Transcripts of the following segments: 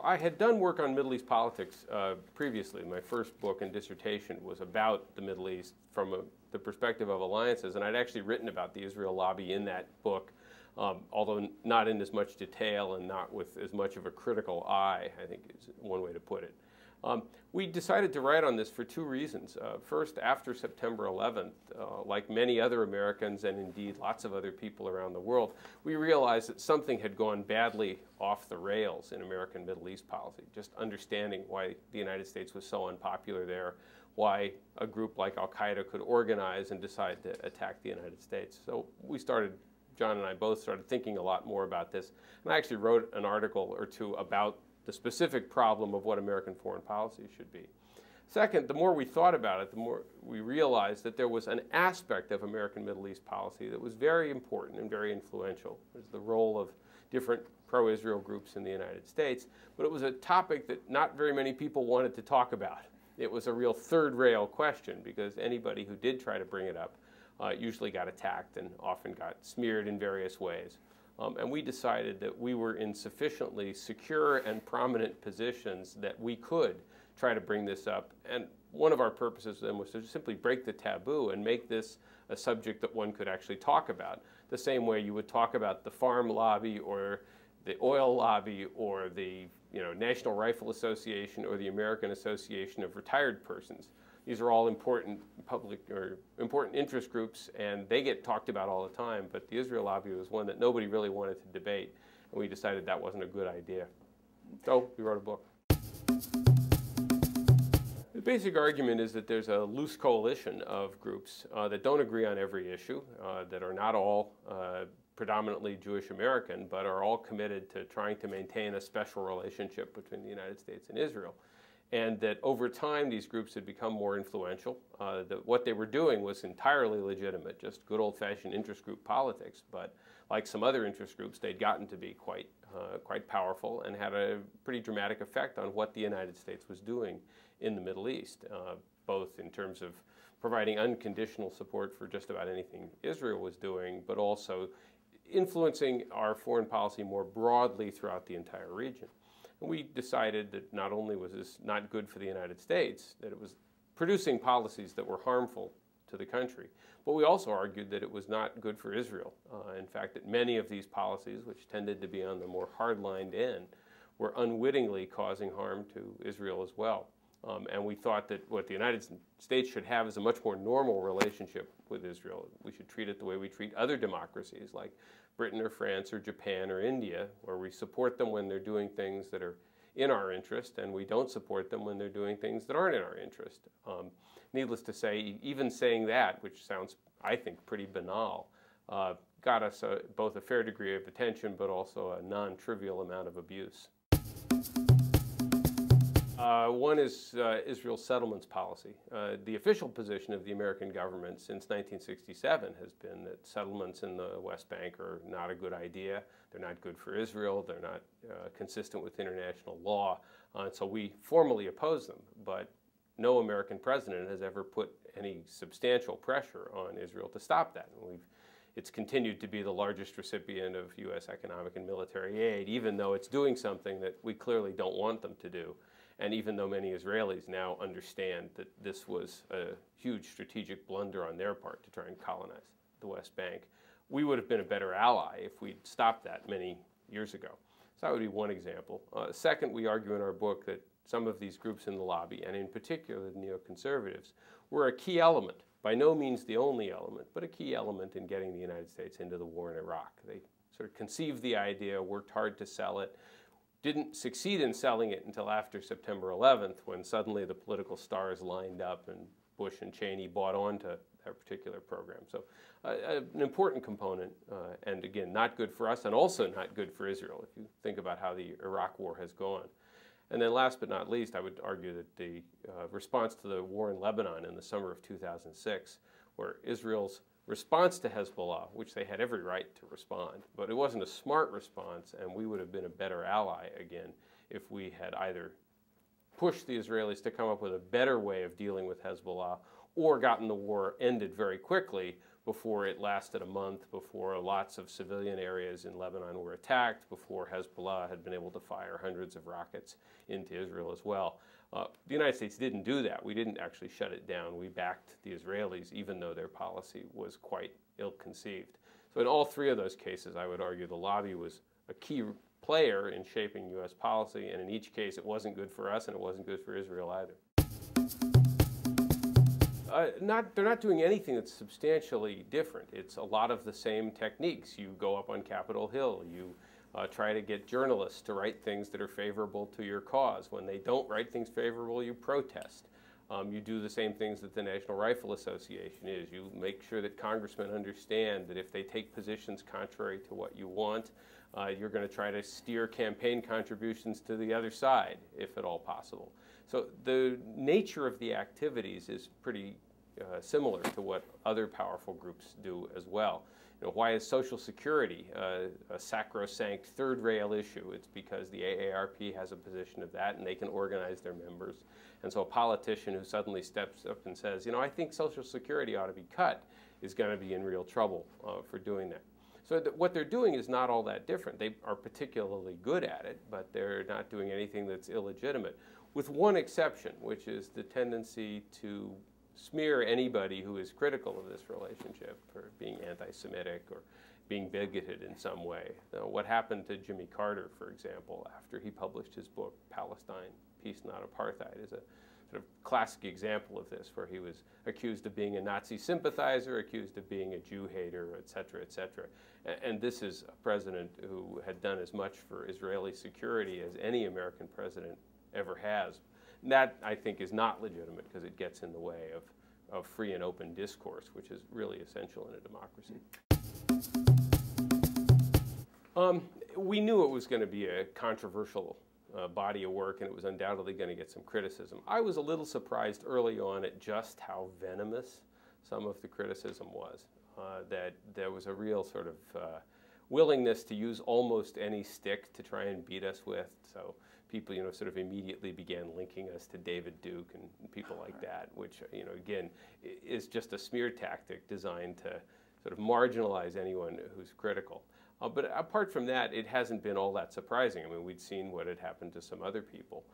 Well, I had done work on Middle East politics previously. My first book and dissertation was about the Middle East from the perspective of alliances, and I'd actually written about the Israel lobby in that book, although not in as much detail and not with as much of a critical eye, I think is one way to put it. We decided to write on this for two reasons. First, after September 11th, like many other Americans and indeed lots of other people around the world, we realized that something had gone badly off the rails in American Middle East policy, just understanding why the United States was so unpopular there, why a group like Al-Qaeda could organize and decide to attack the United States. So we started, John and I both started thinking a lot more about this, and I actually wrote an article or two about the specific problem of what American foreign policy should be. Second, the more we thought about it, the more we realized that there was an aspect of American Middle East policy that was very important and very influential. It was the role of different pro-Israel groups in the United States, but it was a topic that not very many people wanted to talk about. It was a real third-rail question because anybody who did try to bring it up usually got attacked and often got smeared in various ways. And we decided that we were in sufficiently secure and prominent positions that we could try to bring this up. And one of our purposes then was to simply break the taboo and make this a subject that one could actually talk about, the same way you would talk about the farm lobby or the oil lobby or the National Rifle Association or the American Association of Retired Persons. These are all important public or important interest groups, and they get talked about all the time, but the Israel lobby was one that nobody really wanted to debate, and we decided that wasn't a good idea. So we wrote a book. The basic argument is that there's a loose coalition of groups that don't agree on every issue, that are not all predominantly Jewish American, but are all committed to trying to maintain a special relationship between the United States and Israel. And that over time these groups had become more influential. That what they were doing was entirely legitimate, just good old-fashioned interest group politics. But like some other interest groups, they'd gotten to be quite powerful and had a pretty dramatic effect on what the United States was doing in the Middle East, both in terms of providing unconditional support for just about anything Israel was doing, but also influencing our foreign policy more broadly throughout the entire region. And we decided that not only was this not good for the United States, that it was producing policies that were harmful to the country, but we also argued that it was not good for Israel. In fact, that many of these policies, which tended to be on the more hard-lined end, were unwittingly causing harm to Israel as well. And we thought that what the United States should have is a much more normal relationship with Israel. We should treat it the way we treat other democracies like Britain or France or Japan or India, where we support them when they're doing things that are in our interest, and we don't support them when they're doing things that aren't in our interest. Needless to say, even saying that, which sounds, I think, pretty banal, got us both a fair degree of attention, but also a non-trivial amount of abuse. One is Israel's settlements policy. The official position of the American government since 1967 has been that settlements in the West Bank are not a good idea. They're not good for Israel. They're not consistent with international law. And so we formally oppose them. But no American president has ever put any substantial pressure on Israel to stop that. And it's continued to be the largest recipient of U.S. economic and military aid, even though it's doing something that we clearly don't want them to do. And even though many Israelis now understand that this was a huge strategic blunder on their part to try and colonize the West Bank, we would have been a better ally if we'd stopped that many years ago. So that would be one example. Second, we argue in our book that some of these groups in the lobby, and in particular the neoconservatives, were a key element, by no means the only element, but a key element in getting the United States into the war in Iraq. They sort of conceived the idea, worked hard to sell it, didn't succeed in selling it until after September 11th, when suddenly the political stars lined up and Bush and Cheney bought onto that particular program. So an important component, and again, not good for us and also not good for Israel, if you think about how the Iraq war has gone. And then last but not least, I would argue that the response to the war in Lebanon in the summer of 2006, where Israel's response to Hezbollah, which they had every right to respond, but it wasn't a smart response, and we would have been a better ally, again, if we had either pushed the Israelis to come up with a better way of dealing with Hezbollah or gotten the war ended very quickly before it lasted a month, before lots of civilian areas in Lebanon were attacked, before Hezbollah had been able to fire hundreds of rockets into Israel as well. The United States didn't do that. We didn't actually shut it down. We backed the Israelis, even though their policy was quite ill-conceived. So in all three of those cases, I would argue the lobby was a key player in shaping U.S. policy, and in each case, it wasn't good for us and it wasn't good for Israel either. They're not doing anything that's substantially different. It's a lot of the same techniques. You go up on Capitol Hill. You try to get journalists to write things that are favorable to your cause. When they don't write things favorable, you protest. You do the same things that the National Rifle Association is. You make sure that congressmen understand that if they take positions contrary to what you want, you're going to try to steer campaign contributions to the other side, if at all possible. So the nature of the activities is pretty similar to what other powerful groups do as well. You know, why is Social Security a sacrosanct third rail issue? It's because the AARP has a position of that and they can organize their members. And so a politician who suddenly steps up and says, you know, I think Social Security ought to be cut is going to be in real trouble for doing that. So what they're doing is not all that different. They are particularly good at it, but they're not doing anything that's illegitimate, with one exception, which is the tendency to smear anybody who is critical of this relationship for being anti-Semitic or being bigoted in some way. Now, what happened to Jimmy Carter, for example, after he published his book, Palestine, Peace Not Apartheid, is a sort of classic example of this, where he was accused of being a Nazi sympathizer, accused of being a Jew hater, et cetera, et cetera. And this is a president who had done as much for Israeli security as any American president ever has. And that, I think, is not legitimate because it gets in the way of free and open discourse, which is really essential in a democracy. We knew it was going to be a controversial body of work, and it was undoubtedly going to get some criticism. I was a little surprised early on at just how venomous some of the criticism was, that there was a real sort of willingness to use almost any stick to try and beat us with. So people, you know, sort of immediately began linking us to David Duke and people like that, which, you know, again, is just a smear tactic designed to sort of marginalize anyone who's critical. But apart from that, it hasn't been all that surprising. I mean, we'd seen what had happened to some other people.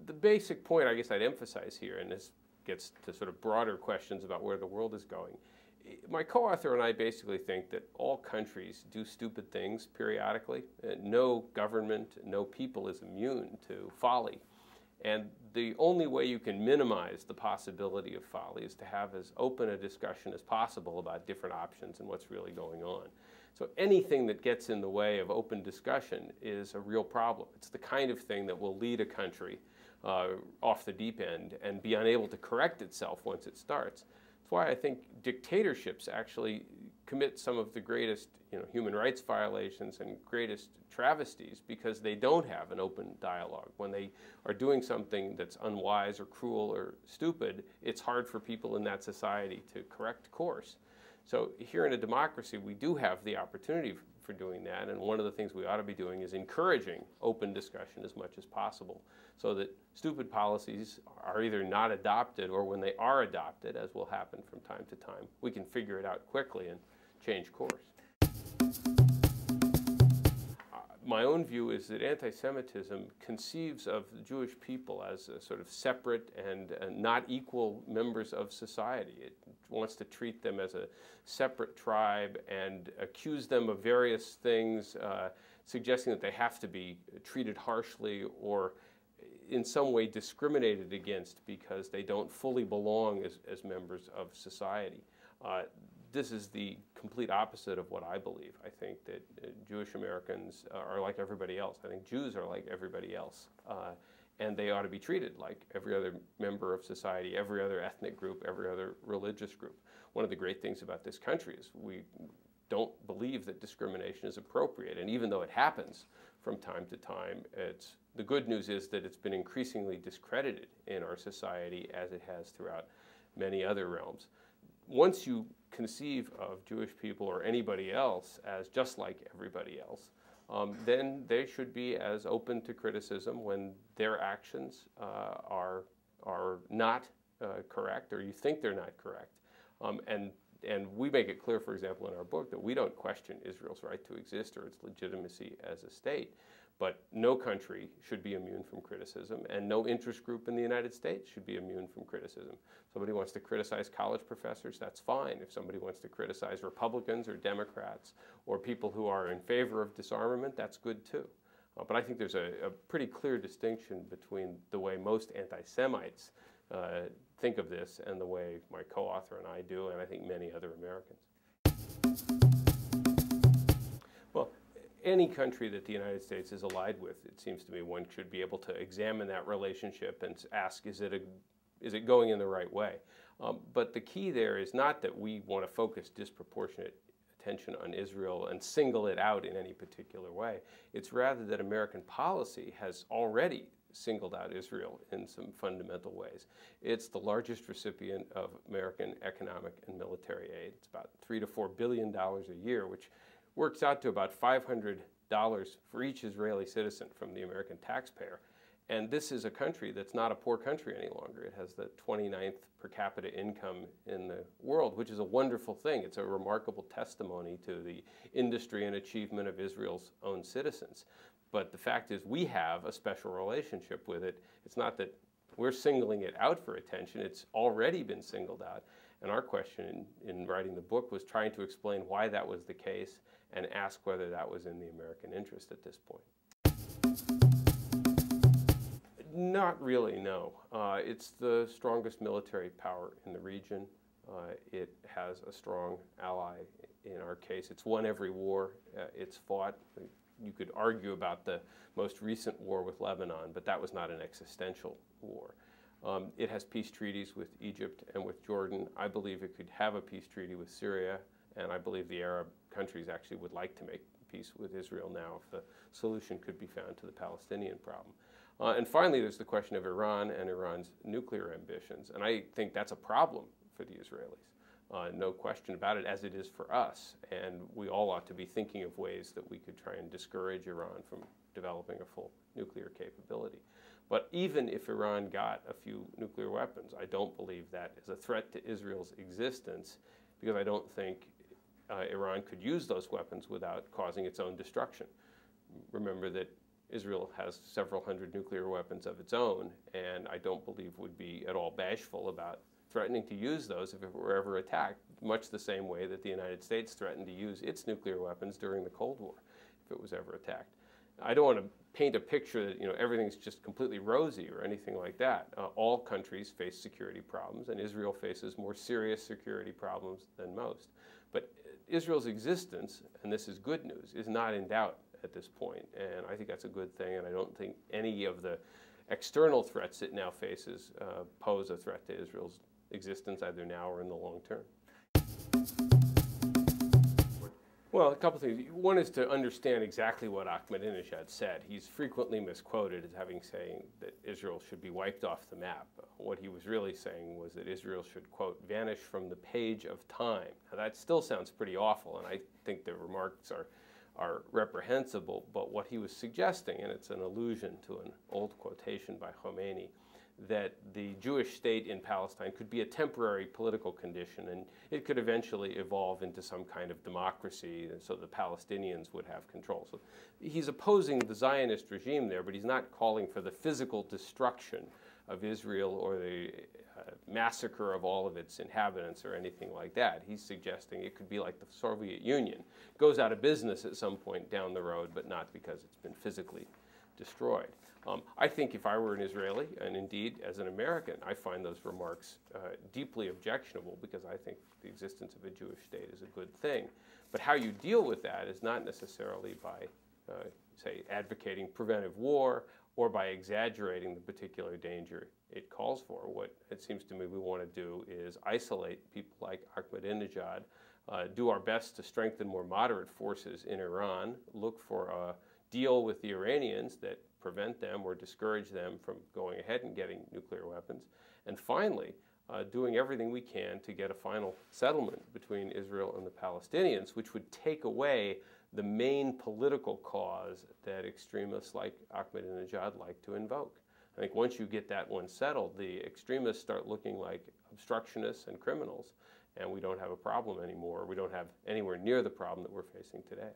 The basic point I guess I'd emphasize here, and this gets to sort of broader questions about where the world is going, my co-author and I basically think that all countries do stupid things periodically. No government, no people is immune to folly. And the only way you can minimize the possibility of folly is to have as open a discussion as possible about different options and what's really going on. So anything that gets in the way of open discussion is a real problem. It's the kind of thing that will lead a country off the deep end and be unable to correct itself once it starts. That's why I think dictatorships actually commit some of the greatest, you know, human rights violations and greatest travesties, because they don't have an open dialogue. When they are doing something that's unwise or cruel or stupid, it's hard for people in that society to correct course. So here in a democracy, we do have the opportunity for doing that, and one of the things we ought to be doing is encouraging open discussion as much as possible, so that stupid policies are either not adopted, or when they are adopted, as will happen from time to time, we can figure it out quickly and change course. My own view is that anti-Semitism conceives of the Jewish people as a sort of separate and not equal members of society. It wants to treat them as a separate tribe and accuse them of various things, suggesting that they have to be treated harshly or in some way discriminated against because they don't fully belong as members of society. This is the complete opposite of what I believe. I think that Jewish Americans are like everybody else. I think Jews are like everybody else. And they ought to be treated like every other member of society, every other ethnic group, every other religious group. One of the great things about this country is we don't believe that discrimination is appropriate. And even though it happens from time to time, the good news is that it's been increasingly discredited in our society, as it has throughout many other realms. Once you conceive of Jewish people or anybody else as just like everybody else, then they should be as open to criticism when their actions are not correct, or you think they're not correct. And And we make it clear, for example, in our book that we don't question Israel's right to exist or its legitimacy as a state. But no country should be immune from criticism, and no interest group in the United States should be immune from criticism. Somebody wants to criticize college professors, that's fine. If somebody wants to criticize Republicans or Democrats or people who are in favor of disarmament, that's good too. But I think there's a pretty clear distinction between the way most anti-Semites think of this and the way my co-author and I do, and I think many other Americans. Well, any country that the United States is allied with, it seems to me one should be able to examine that relationship and ask, is it going in the right way? But the key there is not that we want to focus disproportionate attention on Israel and single it out in any particular way. It's rather that American policy has already singled out Israel in some fundamental ways. It's the largest recipient of American economic and military aid. It's about $3 to $4 billion a year, which works out to about $500 for each Israeli citizen from the American taxpayer. And this is a country that's not a poor country any longer. It has the 29th per capita income in the world, which is a wonderful thing. It's a remarkable testimony to the industry and achievement of Israel's own citizens. But the fact is we have a special relationship with it. It's not that we're singling it out for attention. It's already been singled out. And our question in writing the book was trying to explain why that was the case and ask whether that was in the American interest at this point. Not really, no. It's the strongest military power in the region. It has a strong ally in our case. It's won every war it's fought. You could argue about the most recent war with Lebanon, but that was not an existential war. It has peace treaties with Egypt and with Jordan. I believe it could have a peace treaty with Syria, and I believe the Arab countries actually would like to make peace with Israel now if the solution could be found to the Palestinian problem. And finally, there's the question of Iran and Iran's nuclear ambitions, and I think that's a problem for the Israelis. No question about it, as it is for us. And we all ought to be thinking of ways that we could try and discourage Iran from developing a full nuclear capability. But even if Iran got a few nuclear weapons, I don't believe that is a threat to Israel's existence, because I don't think Iran could use those weapons without causing its own destruction. Remember that Israel has several hundred nuclear weapons of its own, and I don't believe would be at all bashful about threatening to use those if it were ever attacked, much the same way that the United States threatened to use its nuclear weapons during the Cold War if it was ever attacked. I don't want to paint a picture that everything's just completely rosy or anything like that. All countries face security problems, and Israel faces more serious security problems than most. But Israel's existence, and this is good news, is not in doubt at this point, and I think that's a good thing, and I don't think any of the external threats it now faces pose a threat to Israel's existence either now or in the long term. Well, a couple things. One is to understand exactly what Ahmadinejad said. He's frequently misquoted as having saying that Israel should be wiped off the map. What he was really saying was that Israel should, quote, vanish from the page of time. Now, that still sounds pretty awful, and I think the remarks are reprehensible, but what he was suggesting, and it's an allusion to an old quotation by Khomeini, that the Jewish state in Palestine could be a temporary political condition, and it could eventually evolve into some kind of democracy, and so the Palestinians would have control. So he's opposing the Zionist regime there, but he's not calling for the physical destruction of Israel or the massacre of all of its inhabitants or anything like that. He's suggesting it could be like the Soviet Union. It goes out of business at some point down the road, but not because it's been physically destroyed. I think if I were an Israeli, and indeed as an American, I find those remarks deeply objectionable, because I think the existence of a Jewish state is a good thing. But how you deal with that is not necessarily by, say, advocating preventive war or by exaggerating the particular danger it calls for. What it seems to me we want to do is isolate people like Ahmadinejad, do our best to strengthen more moderate forces in Iran, look for a deal with the Iranians that prevent them or discourage them from going ahead and getting nuclear weapons, and finally, doing everything we can to get a final settlement between Israel and the Palestinians, which would take away the main political cause that extremists like Ahmadinejad like to invoke. I think once you get that one settled, the extremists start looking like obstructionists and criminals, and we don't have a problem anymore. We don't have anywhere near the problem that we're facing today.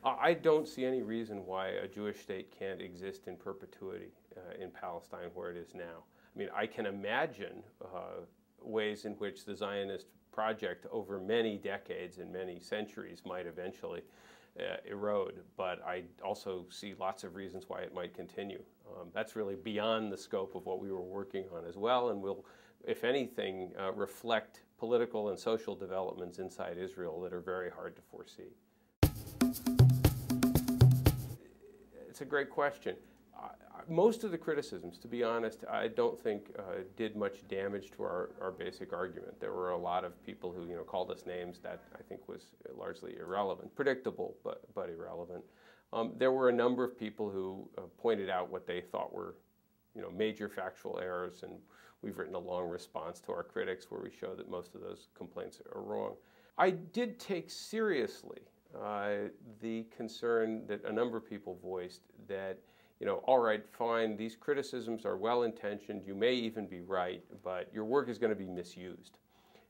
I don't see any reason why a Jewish state can't exist in perpetuity in Palestine where it is now. I mean, I can imagine ways in which the Zionist project over many decades and many centuries might eventually erode, but I also see lots of reasons why it might continue. That's really beyond the scope of what we were working on as well, and will, if anything, reflect political and social developments inside Israel that are very hard to foresee. It's a great question. Most of the criticisms, to be honest, I don't think did much damage to our basic argument. There were a lot of people who called us names that I think was largely irrelevant, predictable but irrelevant. There were a number of people who pointed out what they thought were major factual errors, and we've written a long response to our critics where we show that most of those complaints are wrong. I did take seriously the concern that a number of people voiced that, all right, fine, these criticisms are well-intentioned, you may even be right, but your work is going to be misused.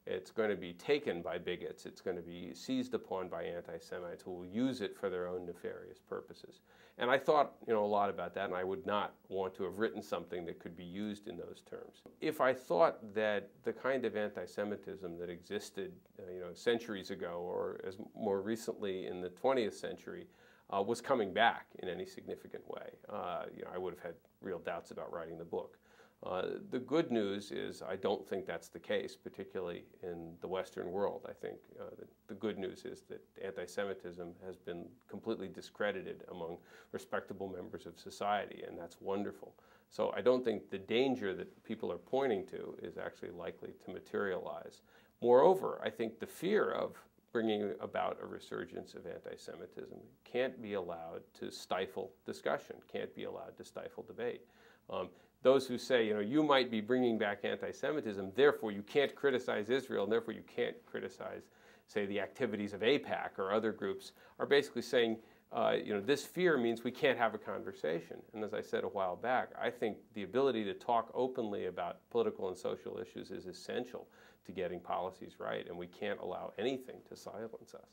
It's going to be taken by bigots. It's going to be seized upon by anti-Semites who will use it for their own nefarious purposes. And I thought, a lot about that, and I would not want to have written something that could be used in those terms. If I thought that the kind of anti-Semitism that existed, centuries ago, or as more recently in the 20th century, was coming back in any significant way, I would have had real doubts about writing the book. The good news is I don't think that's the case, particularly in the Western world. I think the good news is that anti-Semitism has been completely discredited among respectable members of society, and that's wonderful. So I don't think the danger that people are pointing to is actually likely to materialize. Moreover, I think the fear of bringing about a resurgence of anti-Semitism can't be allowed to stifle discussion, can't be allowed to stifle debate. Those who say, you might be bringing back anti-Semitism, therefore you can't criticize Israel, and therefore you can't criticize, say, the activities of AIPAC or other groups, are basically saying, this fear means we can't have a conversation. And as I said a while back, I think the ability to talk openly about political and social issues is essential to getting policies right, and we can't allow anything to silence us.